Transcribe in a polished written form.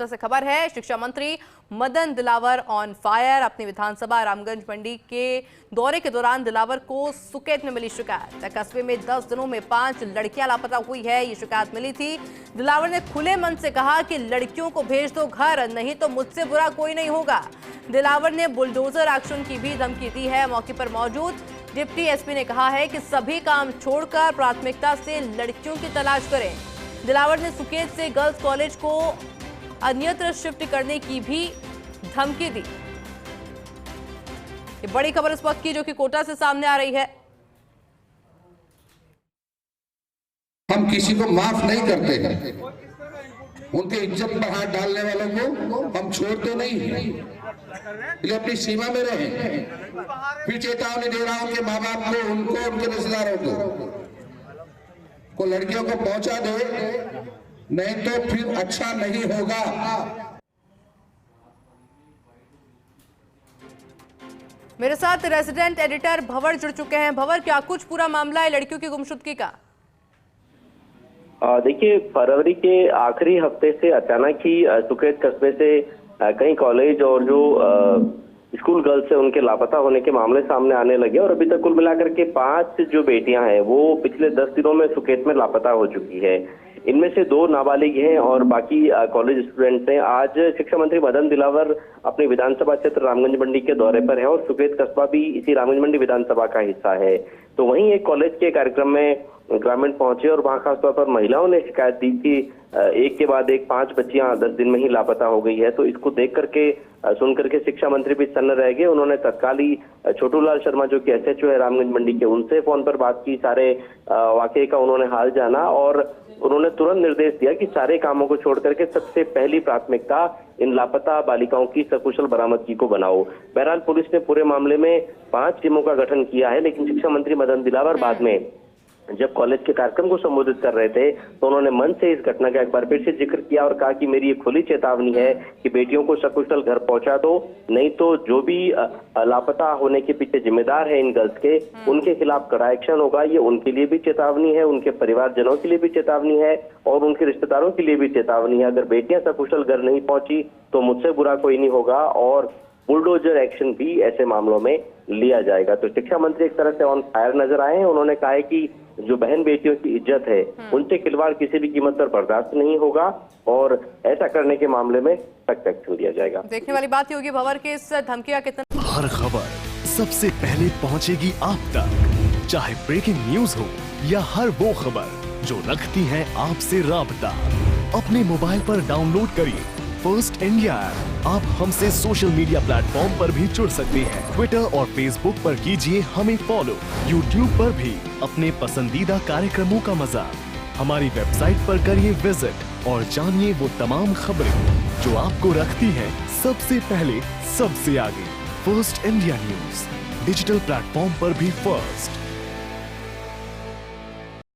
से खबर है, शिक्षा मंत्री मदन दिलावर ऑन फायर। अपनी विधानसभा रामगंज मंडी के दौरे के दौरान दिलावर को सुकेत में मिली शिकायत। कस्बे में 10 दिनों में 5 लड़कियां लापता हुई है, ये शिकायत मिली थी। दिलावर ने खुले मन से कहा कि लड़कियों को भेज दो घर, नहीं तो मुझसे बुरा कोई नहीं होगा। दिलावर ने बुलडोजर एक्शन की भी धमकी दी है। मौके पर मौजूद डिप्टी एसपी ने कहा है कि सभी काम छोड़कर प्राथमिकता से लड़कियों की तलाश करें। दिलावर ने सुकेत से गर्ल्स कॉलेज को अन्यत्र शिफ्ट करने की भी धमकी दी। ये बड़ी खबर इस वक्त की जो कि कोटा से सामने आ रही है। हम किसी को माफ नहीं करते हैं, उनके इज्जत पर हाथ डालने वालों को हम छोड़ते नहीं, इसलिए अपनी सीमा में रहें। फिर चेतावनी दे रहा हूं कि माँ बाप को, उनको, उनके रिश्तेदारों को लड़कियों को पहुंचा दे, नहीं तो फिर अच्छा नहीं होगा। मेरे साथ रेजिडेंट एडिटर भंवर जुड़ चुके हैं। भंवर, क्या कुछ पूरा मामला है लड़कियों की गुमशुदगी का? देखिए, फरवरी के आखिरी हफ्ते से अचानक ही सुकेत कस्बे से कई कॉलेज और जो स्कूल गर्ल्स है उनके लापता होने के मामले सामने आने लगे और अभी तक कुल मिलाकर के 5 जो बेटियां हैं वो पिछले 10 दिनों में सुकेत में लापता हो चुकी है। इनमें से 2 नाबालिग हैं और बाकी कॉलेज स्टूडेंट्स हैं। आज शिक्षा मंत्री मदन दिलावर अपनी विधानसभा क्षेत्र रामगंज मंडी के दौरे पर है और सुकेत कस्बा भी इसी रामगंज मंडी विधानसभा का हिस्सा है। तो वहीं एक कॉलेज के कार्यक्रम में ग्रामीण पहुंचे और वहां खासतौर पर महिलाओं ने शिकायत दी कि एक के बाद एक 5 बच्चियां 10 दिन में ही लापता हो गई है। तो इसको देख करके सुन करके शिक्षा मंत्री भी सन्न रह गए। उन्होंने तत्काल ही छोटू लाल शर्मा जो कि एसएचओ है रामगंज मंडी के, उनसे फोन पर बात की, सारे वाकये का उन्होंने हाल जाना और उन्होंने तुरंत निर्देश दिया कि सारे कामों को छोड़ करके सबसे पहली प्राथमिकता इन लापता बालिकाओं की सकुशल बरामदगी को बनाओ। बहरहाल पुलिस ने पूरे मामले में 5 टीमों का गठन किया है, लेकिन शिक्षा मंत्री मदन दिलावर बाद में जब कॉलेज के कार्यक्रम को संबोधित कर रहे थे तो उन्होंने मन से इस घटना का एक बार फिर से जिक्र किया और कहा कि मेरी ये खुली चेतावनी है कि बेटियों को सकुशल घर पहुंचा दो, नहीं तो जो भी लापता होने के पीछे जिम्मेदार है इन गर्ल्स के, उनके खिलाफ कड़ा एक्शन होगा। ये उनके लिए भी चेतावनी है, उनके परिवारजनों के लिए भी चेतावनी है और उनके रिश्तेदारों के लिए भी चेतावनी है। अगर बेटियां सकुशल घर नहीं पहुंची तो मुझसे बुरा कोई नहीं होगा और बुलडोजर एक्शन भी ऐसे मामलों में लिया जाएगा। तो शिक्षा मंत्री एक तरह से ऑन फायर नजर आए हैं। उन्होंने कहा है कि जो बहन बेटियों की इज्जत है उनसे खिलवाड़ किसी भी कीमत पर बर्दाश्त नहीं होगा और ऐसा करने के मामले में सख्त एक्शन लिया जाएगा। देखने वाली बात होगी भंवर के इस धमकी का कितना। हर खबर सबसे पहले पहुंचेगी आप तक, चाहे ब्रेकिंग न्यूज हो या हर वो खबर जो रखती है आपसे राबता। अपने मोबाइल पर डाउनलोड करिए फर्स्ट इंडिया ऐप। आप हमसे सोशल मीडिया प्लेटफॉर्म पर भी जुड़ सकते हैं। ट्विटर और फेसबुक पर कीजिए हमें फॉलो। यूट्यूब पर भी अपने पसंदीदा कार्यक्रमों का मजा। हमारी वेबसाइट पर करिए विजिट और जानिए वो तमाम खबरें जो आपको रखती हैं सबसे पहले, सबसे आगे। First India news digital platform पर भी फर्स्ट।